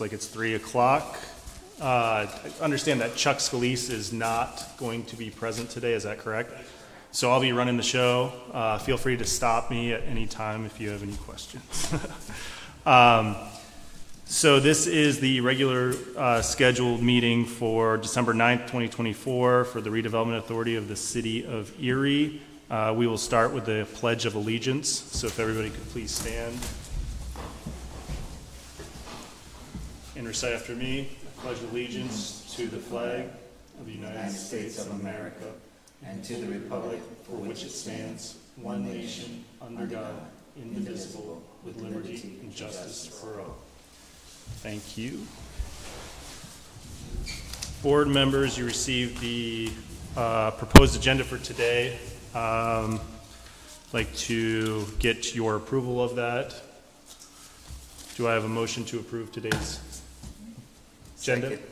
looks like it's 3 o'clock. I understand that Chuck Scalise is not going to be present today, is that correct? So I'll be running the show. Feel free to stop me at any time if you have any questions. So this is the regular scheduled meeting for December 9th, 2024 for the Redevelopment Authority of the City of Erie. We will start with the Pledge of Allegiance. So if everybody could please stand and recite after me. I pledge allegiance to the flag of the United States of America and to the republic for which it stands, one nation, under God, indivisible, with liberty and justice for all. Thank you. Board members, you received the proposed agenda for today. I'd like to get your approval of that. Do I have a motion to approve today's agenda? Second.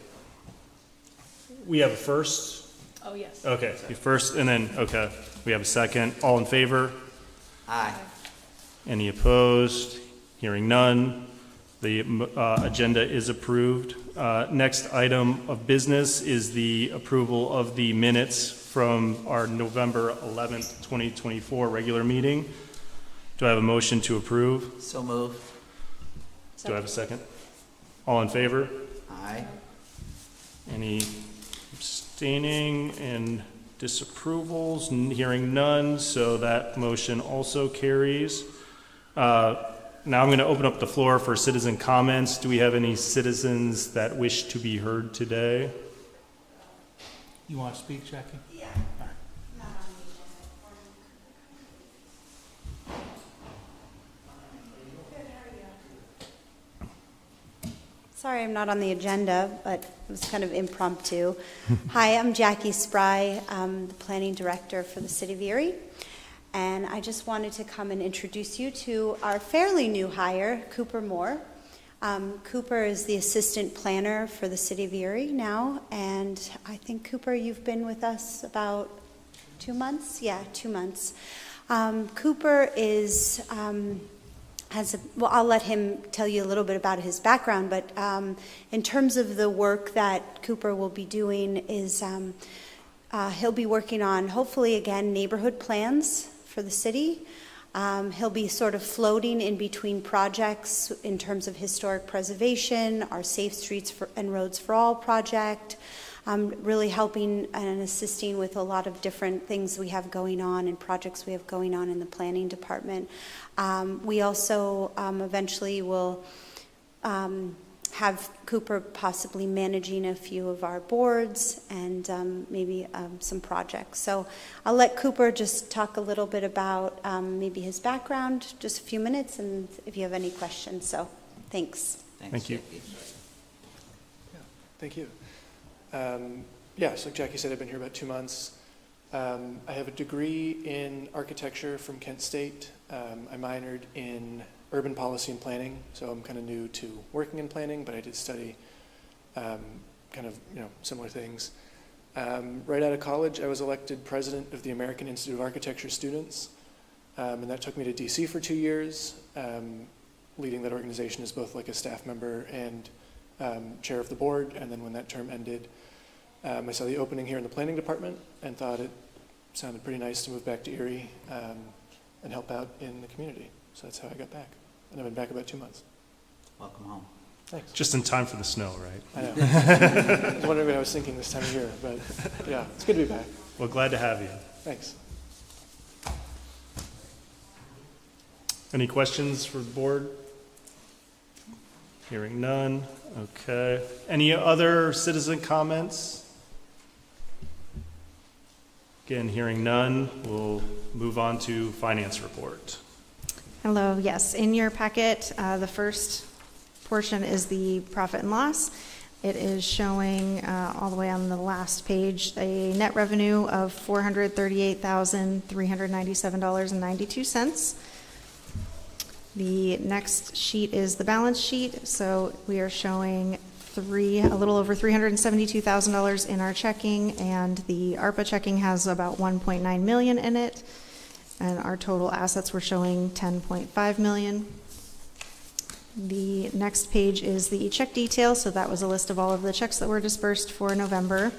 We have a first. Oh, yes. Okay, you first, and then, okay, we have a second. All in favor? Aye. Any opposed? Hearing none. The agenda is approved. Next item of business is the approval of the minutes from our November 11th, 2024 regular meeting. Do I have a motion to approve? So moved. Do I have a second? All in favor? Aye. Any abstaining and disapprovals? Hearing none, so that motion also carries. Now I'm going to open up the floor for citizen comments. Do we have any citizens that wish to be heard today? You want to speak, Jackie? Yeah. Not on the agenda. Sorry, I'm not on the agenda, but it was kind of impromptu. Hi, I'm Jackie Spry. I'm the planning director for the City of Erie. And I just wanted to come and introduce you to our fairly new hire, Cooper Moore. Cooper is the assistant planner for the City of Erie now, and I think, Cooper, you've been with us about 2 months? Yeah, 2 months. Cooper is, well, I'll let him tell you a little bit about his background, but in terms of the work that Cooper will be doing is he'll be working on, hopefully, again, neighborhood plans for the city. He'll be sort of floating in between projects in terms of historic preservation, our Safe Streets and Roads for All project, really helping and assisting with a lot of different things we have going on and projects we have going on in the planning department. We also eventually will have Cooper possibly managing a few of our boards and maybe some projects. So I'll let Cooper just talk a little bit about maybe his background, just a few minutes, and if you have any questions. So thanks. Thank you. Jackie. Yeah, thank you. So like Jackie said, I've been here about 2 months. I have a degree in architecture from Kent State. I minored in urban policy and planning, so I'm kind of new to working in planning, but I did study similar things. Right out of college, I was elected president of the American Institute of Architecture Students, and that took me to DC for 2 years, leading that organization as both like a staff member and chair of the board. And then when that term ended, I saw the opening here in the planning department and thought it sounded pretty nice to move back to Erie and help out in the community. So that's how I got back. And I've been back about 2 months. Welcome home. Thanks. Just in time for the snow, right? I know. I was wondering what I was thinking this time of year, but yeah, it's good to be back. Well, glad to have you. Thanks. Any questions for the board? Hearing none. Okay. Any other citizen comments? Again, hearing none, we'll move on to finance report. Hello, yes. In your packet, the first portion is the profit and loss. It is showing all the way on the last page a net revenue of $438,397.92. The next sheet is the balance sheet. So we are showing a little over $372,000 in our checking, and the ARPA checking has about $1.9 million in it. And our total assets were showing $10.5 million. The next page is the check detail, so that was a list of all of the checks that were dispersed for November.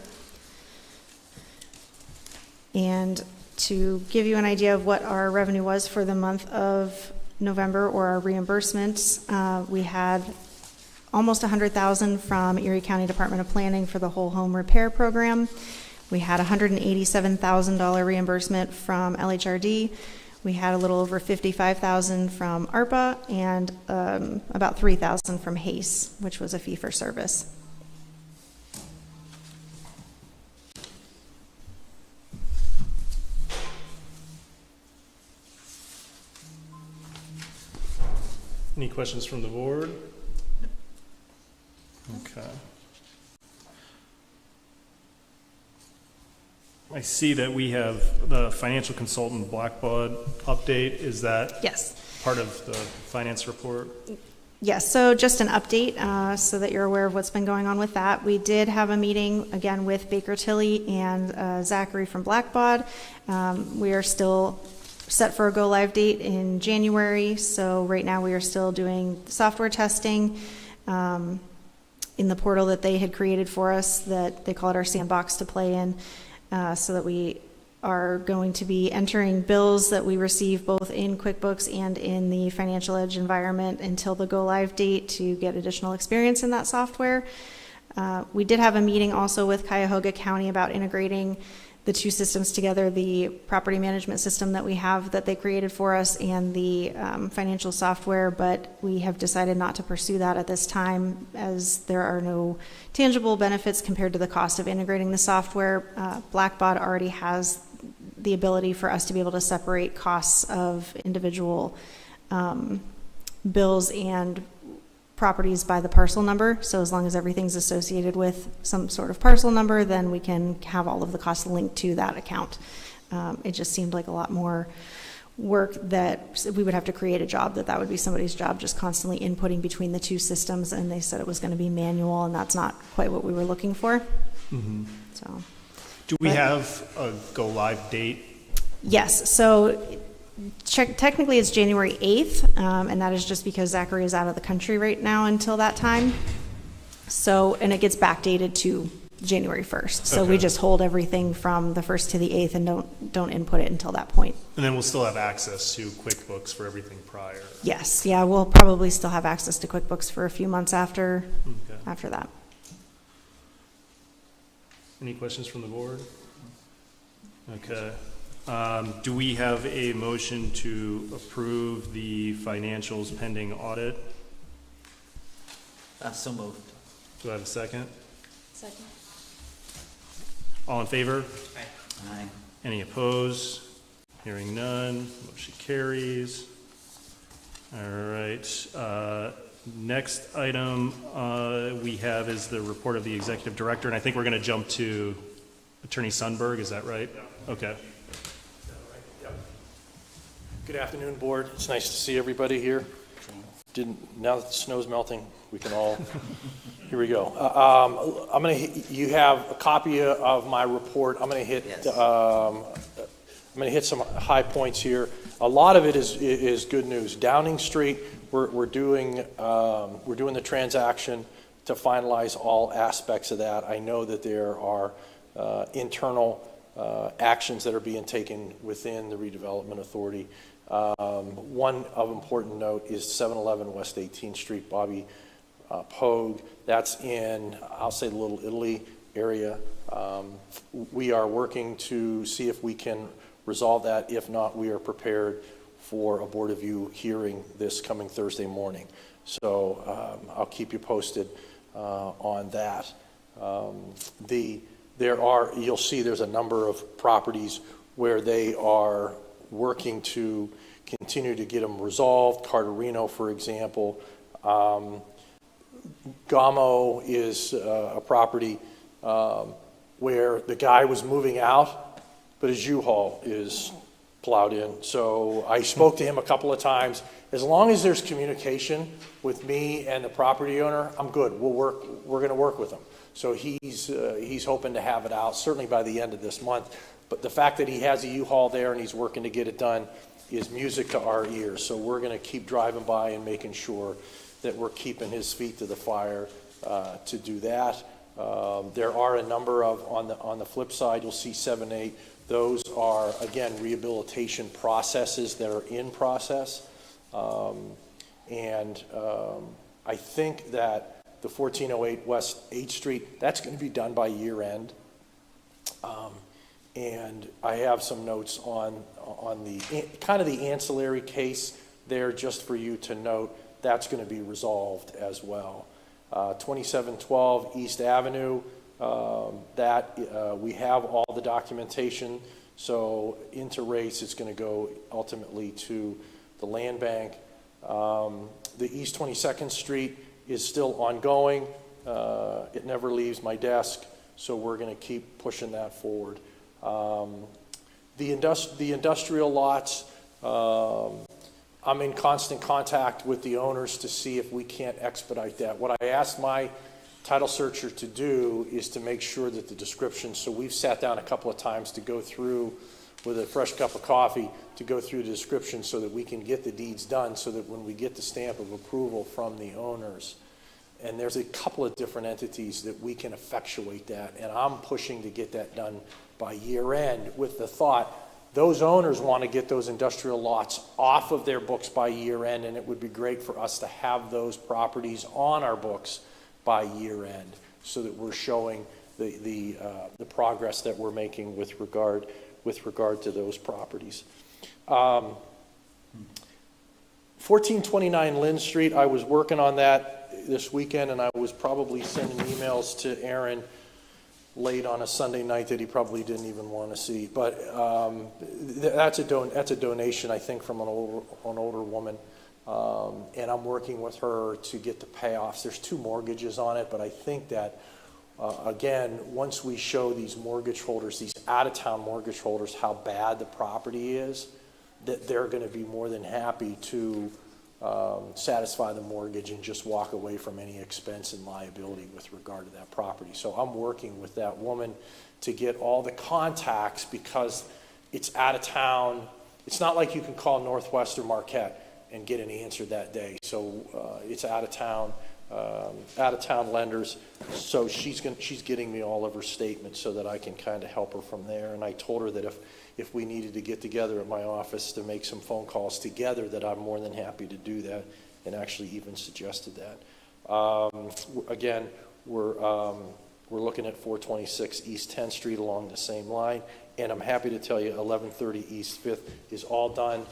And to give you an idea of what our revenue was for the month of November, or our reimbursements, we had almost $100,000 from Erie County Department of Planning for the whole home repair program. We had $187,000 reimbursement from LHRD. We had a little over $55,000 from ARPA, and about $3,000 from HACE, which was a fee for service. Any questions from the board? Okay. I see that we have the financial consultant Blackbaud update. Is that Yes. part of the finance report? Yes, so just an update so that you're aware of what's been going on with that. We did have a meeting again with Baker Tilly and Zachary from Blackbaud. We are still set for a go live date in January. So right now we are still doing software testing in the portal that they had created for us, that they call it our sandbox to play in, so that we are going to be entering bills that we receive both in QuickBooks and in the Financial Edge environment until the go live date to get additional experience in that software. We did have a meeting also with Cuyahoga County about integrating the two systems together, the property management system that we have that they created for us and the financial software, but we have decided not to pursue that at this time as there are no tangible benefits compared to the cost of integrating the software. Blackbaud already has the ability for us to be able to separate costs of individual bills and properties by the parcel number. So as long as everything's associated with some sort of parcel number, then we can have all of the costs linked to that account. It just seemed like a lot more work that we would have to create a job that would be somebody's job, just constantly inputting between the two systems, and they said it was going to be manual, and that's not quite what we were looking for. Mm-hmm. So, do we have a go live date? Yes, so technically it's January 8th, and that is just because Zachary is out of the country right now until that time. So, and it gets backdated to January 1st. So Okay. we just hold everything from the 1st to the 8th and don't input it until that point. And then we'll still have access to QuickBooks for everything prior. Yes, yeah, we'll probably still have access to QuickBooks for a few months after that. Any questions from the board? Okay. Do we have a motion to approve the financials pending audit? So moved. Do I have a second? Second. All in favor? Aye. Any opposed? Hearing none, motion carries. All right. Next item we have is the report of the executive director, and I think we're going to jump to Attorney Sundberg. Is that right? Okay. Good afternoon, board. It's nice to see everybody here. Now that the snow's melting, we can all, here we go. You have a copy of my report. I'm going to hit, Yes. I'm going to hit some high points here. A lot of it is good news. Downing Street, we're doing the transaction to finalize all aspects of that. I know that there are internal actions that are being taken within the Redevelopment Authority. One of important note is 711 West 18th Street, Bobby Pogue. That's in, I'll say, the Little Italy area. We are working to see if we can resolve that. If not, we are prepared for a Board of View hearing this coming Thursday morning. So I'll keep you posted on that. You'll see there's a number of properties where they are working to continue to get them resolved. Carterino, for example. Gamo is a property where the guy was moving out, but his U-Haul is plowed in. So I spoke to him a couple of times. As long as there's communication with me and the property owner, I'm good. We're going to work with him. So he's hoping to have it out certainly by the end of this month. But the fact that he has a U-Haul there and he's working to get it done is music to our ears. So we're going to keep driving by and making sure that we're keeping his feet to the fire to do that. There are a number of, on the flip side, you'll see 7, 8. Those are, again, rehabilitation processes that are in process. I think that the 1408 West 8th Street, that's going to be done by year end. And I have some notes on the kind of the ancillary case there, just for you to note. That's going to be resolved as well. 2712 East Avenue, we have all the documentation. So into race, it's going to go ultimately to the land bank. The East 22nd Street is still ongoing. It never leaves my desk, so we're going to keep pushing that forward. The industrial lots, I'm in constant contact with the owners to see if we can't expedite that. What I asked my title searcher to do is to make sure that the description, so we've sat down a couple of times to go through with a fresh cup of coffee to go through the description so that we can get the deeds done, so that when we get the stamp of approval from the owners, and there's a couple of different entities that we can effectuate that, and I'm pushing to get that done by year end with the thought those owners want to get those industrial lots off of their books by year end, and it would be great for us to have those properties on our books by year end, so that we're showing the progress that we're making with regard to those properties. 1429 Lynn Street, I was working on that this weekend, and I was probably sending emails to Aaron late on a Sunday night that he probably didn't even want to see. But that's a donation, I think, from an older woman, and I'm working with her to get the payoffs. There's 2 mortgages on it, but I think that again, once we show these mortgage holders, these out-of-town mortgage holders, how bad the property is, that they're going to be more than happy to satisfy the mortgage and just walk away from any expense and liability with regard to that property. So I'm working with that woman to get all the contacts, because it's out of town. It's not like you can call Northwest or Marquette and get an answer that day. So it's out of town lenders. So she's getting me all of her statements so that I can kind of help her from there. And I told her that if we needed to get together at my office to make some phone calls together, that I'm more than happy to do that, and actually even suggested that. Again, we're looking at 426 East 10th Street along the same line, and I'm happy to tell you 1130 East 5th is all done,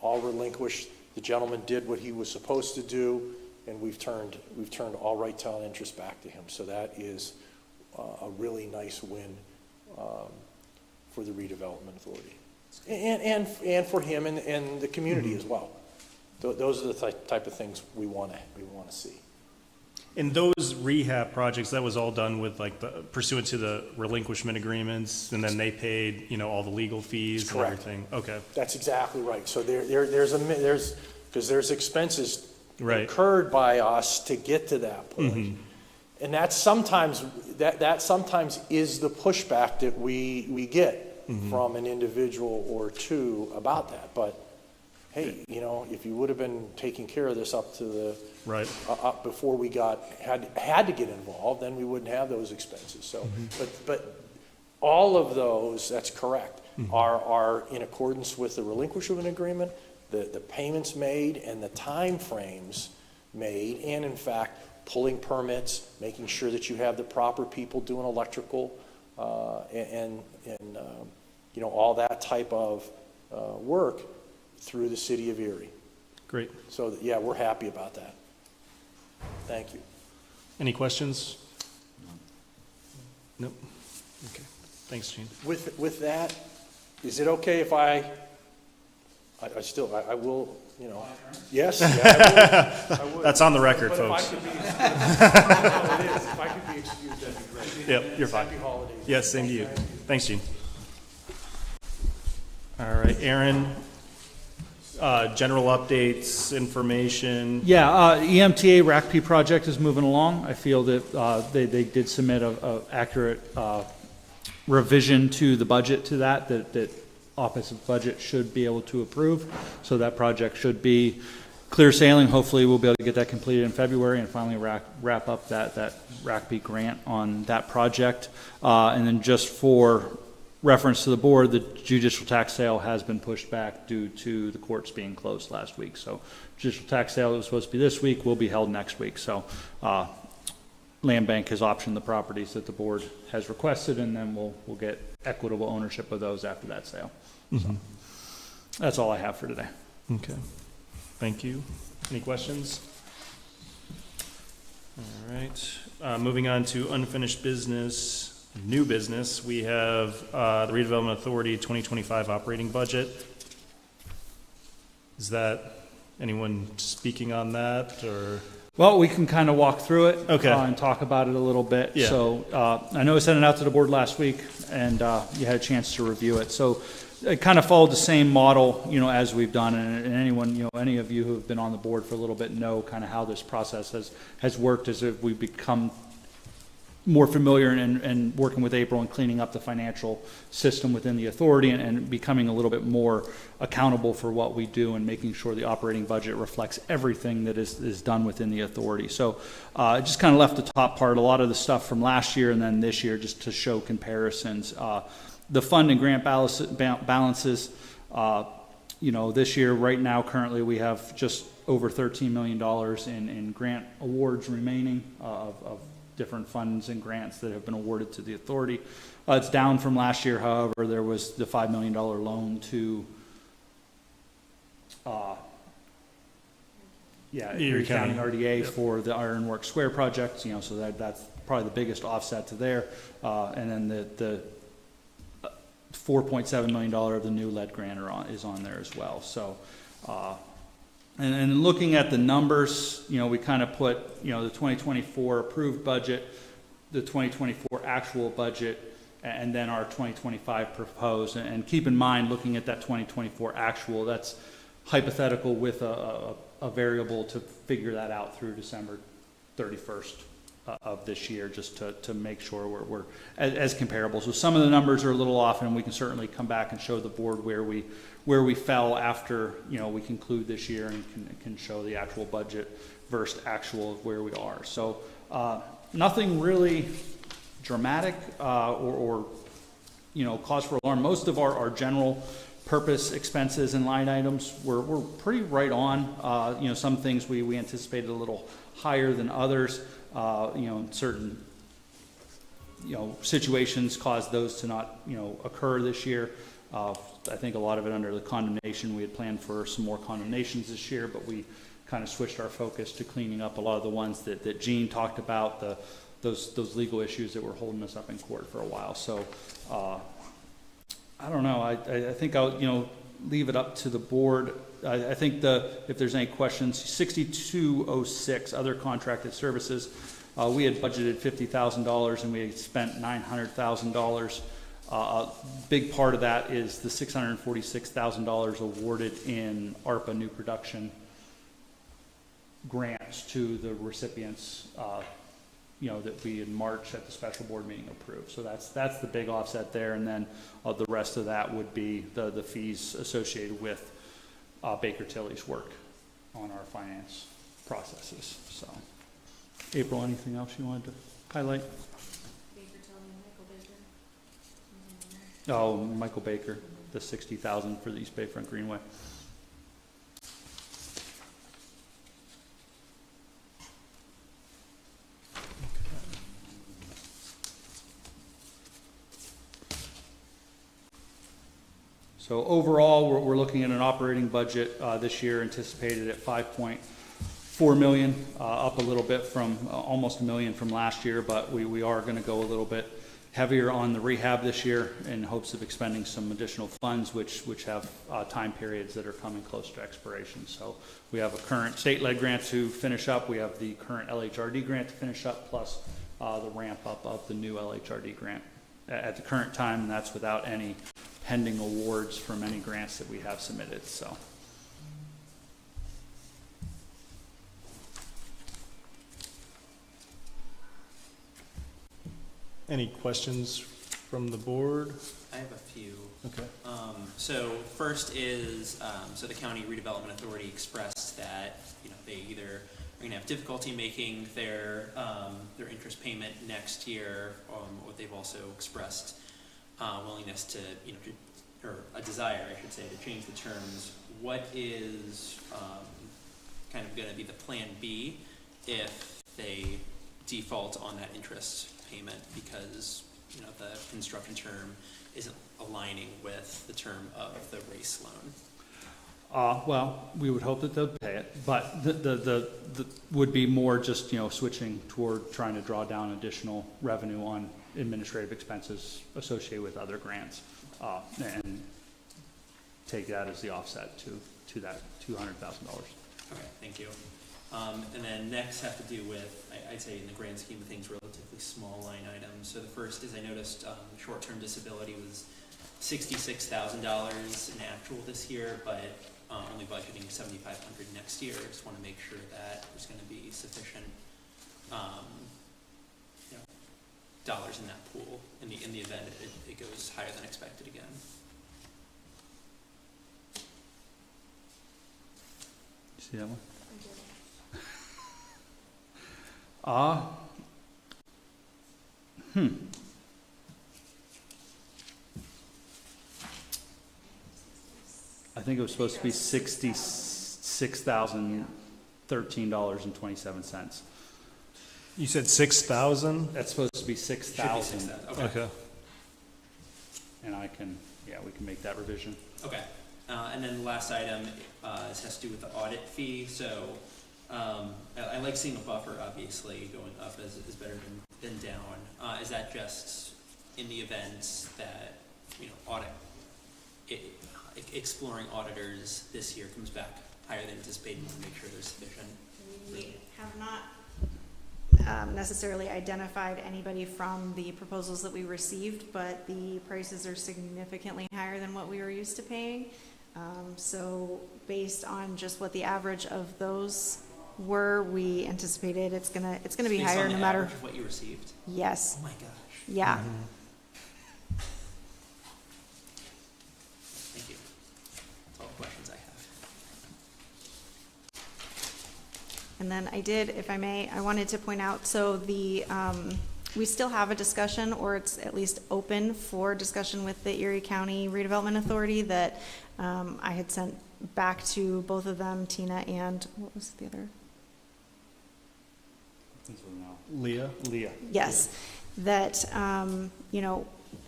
all relinquished. The gentleman did what he was supposed to do, and we've turned all right title interest back to him. So that is a really nice win for the Redevelopment Authority, and for him and the community as well. Those are the type of things we want to see. And those rehab projects, that was all done with pursuant to the relinquishment agreements, and then they paid all the legal fees and everything. Okay, that's exactly right. So there's expenses right incurred by us to get to that point. Mm-hmm. And that sometimes is the pushback that we get mm-hmm. from an individual or two about that. But hey, if you would have been taking care of this up to the right up before we had to get involved, then we wouldn't have those expenses. So, mm-hmm. but all of those, that's correct, mm-hmm. are in accordance with the relinquishment agreement, the payments made, and the time frames made, and in fact, pulling permits, making sure that you have the proper people doing electrical, and all that type of work through the city of Erie. Great. So yeah, we're happy about that. Thank you. Any questions? Nope. Okay. Thanks, Gene. With that, is it okay if I will, yes, yeah, I would. That's on the record, but folks. If I could be excused, that'd be great. Yep, you're fine. Happy holidays. Yes, same to you. Thanks, Gene. All right, Aaron, general updates, information. Yeah, EMTA RACP project is moving along. I feel that they did submit a accurate revision to the budget to that Office of Budget should be able to approve. So that project should be clear sailing. Hopefully, we'll be able to get that completed in February and finally wrap up that RACP grant on that project. And then just for reference to the board, the judicial tax sale has been pushed back due to the courts being closed last week. So judicial tax sale that was supposed to be this week will be held next week. So Land Bank has optioned the properties that the board has requested, and then we'll get equitable ownership of those after that sale. So that's all I have for today. Okay. Thank you. Any questions? All right. Moving on to unfinished business, new business. We have the Redevelopment Authority 2025 operating budget. Is that anyone speaking on that, or? Well, we can kind of walk through it and talk about it a little bit. Yeah. So I know I sent it out to the board last week, and you had a chance to review it. So it kind of followed the same model, as we've done, and anyone, any of you who have been on the board for a little bit know kind of how this process has worked as if we've become more familiar and working with April and cleaning up the financial system within the authority and becoming a little bit more accountable for what we do and making sure the operating budget reflects everything that is done within the authority. So I just kind of left the top part, a lot of the stuff from last year and then this year, just to show comparisons. The fund and grant balances, this year, right now, currently, we have just over $13 million in grant awards remaining of different funds and grants that have been awarded to the authority. It's down from last year, however. There was the $5 million loan to Erie County RDA for the Ironworks Square project, so that's probably the biggest offset to there. And then the $4.7 million of the new lead grant is on there as well. So, and looking at the numbers, we kind of put, the 2024 approved budget, the 2024 actual budget, and then our 2025 proposed. And keep in mind, looking at that 2024 actual, that's hypothetical with a variable to figure that out through December 31st. Of this year, just to make sure we're as comparable. So some of the numbers are a little off, and we can certainly come back and show the board where we fell after we conclude this year, and can show the actual budget versus actual of where we are. So nothing really dramatic or cause for alarm. Most of our general purpose expenses and line items were pretty right on. Some things we anticipated a little higher than others. Certain, situations caused those to not, occur this year. I think a lot of it under the condemnation. We had planned for some more condemnations this year, but we kind of switched our focus to cleaning up a lot of the ones that Gene talked about, those legal issues that were holding us up in court for a while. So, I don't know. I think I'll, leave it up to the board. I think if there's any questions, 6206 other contracted services, we had budgeted $50,000 and we had spent $900,000. A big part of that is the $646,000 awarded in ARPA new production grants to the recipients, that we in March at the special board meeting approved. So that's the big offset there, and then the rest of that would be the fees associated with Baker Tilly's work on our finance processes. So, April, anything else you wanted to highlight? Baker Tilly and Michael Baker. Oh, Michael Baker, the $60,000 for the East Bayfront Greenway. So overall, we're looking at an operating budget this year anticipated at $5.4 million, up a little bit from almost $1 million from last year, but we are going to go a little bit heavier on the rehab this year in hopes of expending some additional funds, which have time periods that are coming close to expiration. So we have a current state lead grant to finish up. We have the current LHRD grant to finish up, plus the ramp up of the new LHRD grant at the current time, and that's without any pending awards from any grants that we have submitted. So. Any questions from the board? I have a few. Okay. So first is, so the County Redevelopment Authority expressed that, they either are gonna have difficulty making their interest payment next year, or they've also expressed, willingness to, or a desire, I should say, to change the terms. What is, kind of gonna be the plan B if they default on that interest payment because, the construction term isn't aligning with the term of the race loan? Well, we would hope that they'll pay it, but the would be more just, switching toward trying to draw down additional revenue on administrative expenses associated with other grants, and take that as the offset to that $200,000. Okay, thank you. And then next have to do with, I'd say in the grand scheme of things, relatively small line items. So the first is I noticed short-term disability was $66,000 in actual this year, but only budgeting $7,500 next year. I just want to make sure that there's going to be sufficient dollars in that pool in the event it goes higher than expected again. You see that one? I think it was supposed to be $66,013.27. You said 6,000? That's supposed to be 6,000. Should be 6,000. Okay. And we can make that revision. Okay. And then the last item has to do with the audit fee. So I like seeing a buffer, obviously, going up is better than down. Is that just in the event that, exploring auditors this year comes back higher than anticipated, to make sure there's sufficient? We have not necessarily identified anybody from the proposals that we received, but the prices are significantly higher than what we were used to paying. So based on just what the average of those were, we anticipated it's gonna be Based higher on no the matter. average of what you received? Yes. Oh my gosh. Yeah. Thank you. That's all the questions I have. And then I did, if I may, I wanted to point out, so we still have a discussion, or it's at least open for discussion with the Erie County Redevelopment Authority that I had sent back to both of them, Tina and, what was the other? Leah? Yes, that,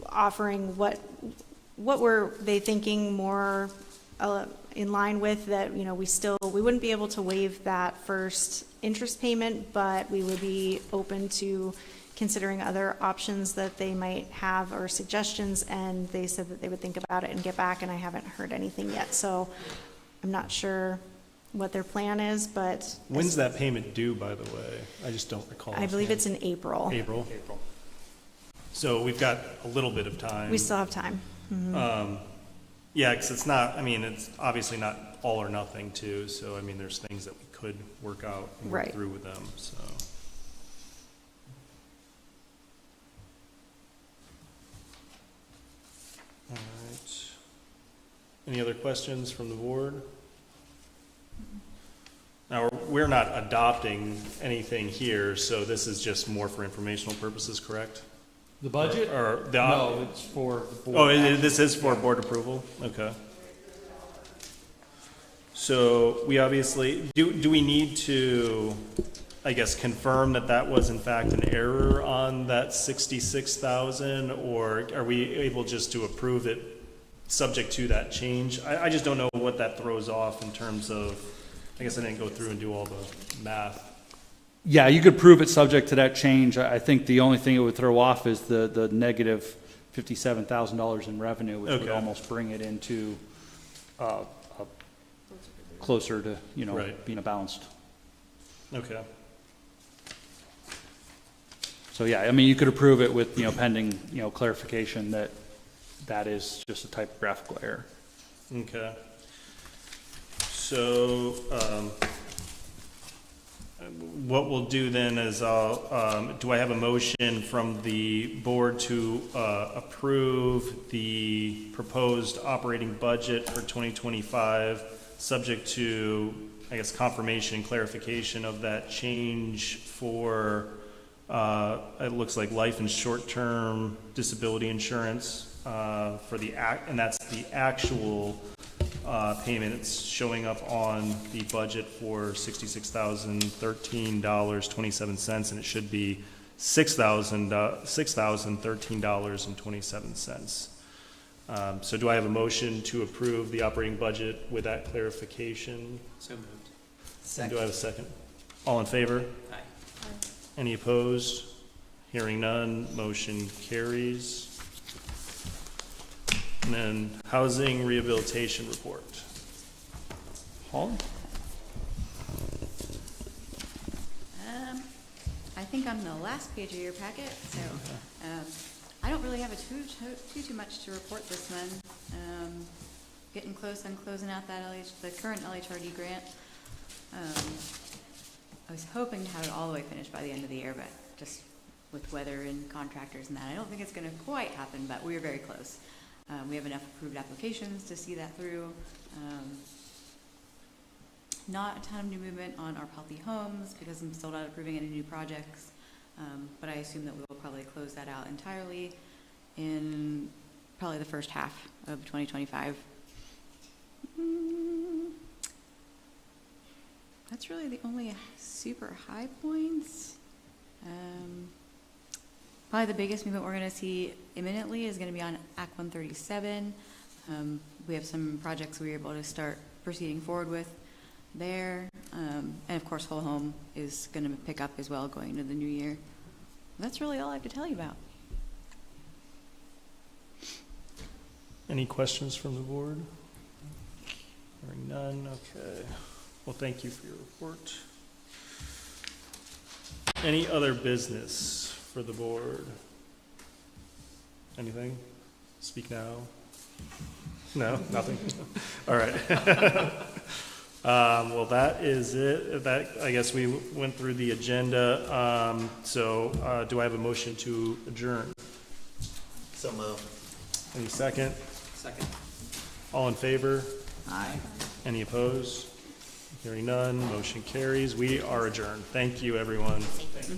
offering what were they thinking more in line with that, we wouldn't be able to waive that first interest payment, but we would be open to considering other options that they might have or suggestions, and they said that they would think about it and get back, and I haven't heard anything yet, so I'm not sure what their plan is, but. When's that payment due, by the way? I just don't recall. I believe it's in April. April. So we've got a little bit of time. We still have time. Mm-hmm. Yeah, because it's obviously not all or nothing too, so there's things that we could work out and work through with them, so. All right. Any other questions from the board? Now, we're not adopting anything here, so this is just more for informational purposes, correct? The budget? No, it's for the board. Oh, this is for board approval? Okay. So we obviously, do we need to, I guess, confirm that that was in fact an error on that 66,000, or are we able just to approve it subject to that change? I just don't know what that throws off in terms of, I guess I didn't go through and do all the math. Yeah, you could prove it subject to that change. I think the only thing it would throw off is the negative $57,000 in revenue, which would almost bring it into closer to, being a balanced. Okay. So yeah, you could approve it with, pending, clarification that that is just a typographical error. Okay. So, what we'll do then is do I have a motion from the board to approve the proposed operating budget for 2025, subject to, I guess, confirmation and clarification of that change for, it looks like life and short-term disability insurance for the and that's the actual payment. It's showing up on the budget for $66,013.27, and it should be $6,013.27. So do I have a motion to approve the operating budget with that clarification? So moved. And do I have a second? All in favor? Aye. Any opposed? Hearing none, motion carries. And then housing rehabilitation report. Holly? I think I'm the last page of your packet, so I don't really have too much to report this one. Getting close, I'm closing out that the current LHRD grant. I was hoping to have it all the way finished by the end of the year, but just with weather and contractors and that, I don't think it's going to quite happen, but we are very close. We have enough approved applications to see that through. Not a ton of new movement on our Healthy Homes because I'm still not approving any new projects, but I assume that we will probably close that out entirely in probably the first half of 2025. That's really the only super high points. Probably the biggest movement we're going to see imminently is going to be on Act 137. We have some projects we were able to start proceeding forward with there. And of course, Whole Home is going to pick up as well going into the new year. That's really all I have to tell you about. Any questions from the board? Hearing none, okay. Well, thank you for your report. Any other business for the board? Anything? Speak now. No, nothing. All right. Well, that is it. That, I guess we went through the agenda. So do I have a motion to adjourn? So moved. Any second? Second. All in favor? Aye. Any opposed? Hearing none, motion carries. We are adjourned. Thank you, everyone. Thank you.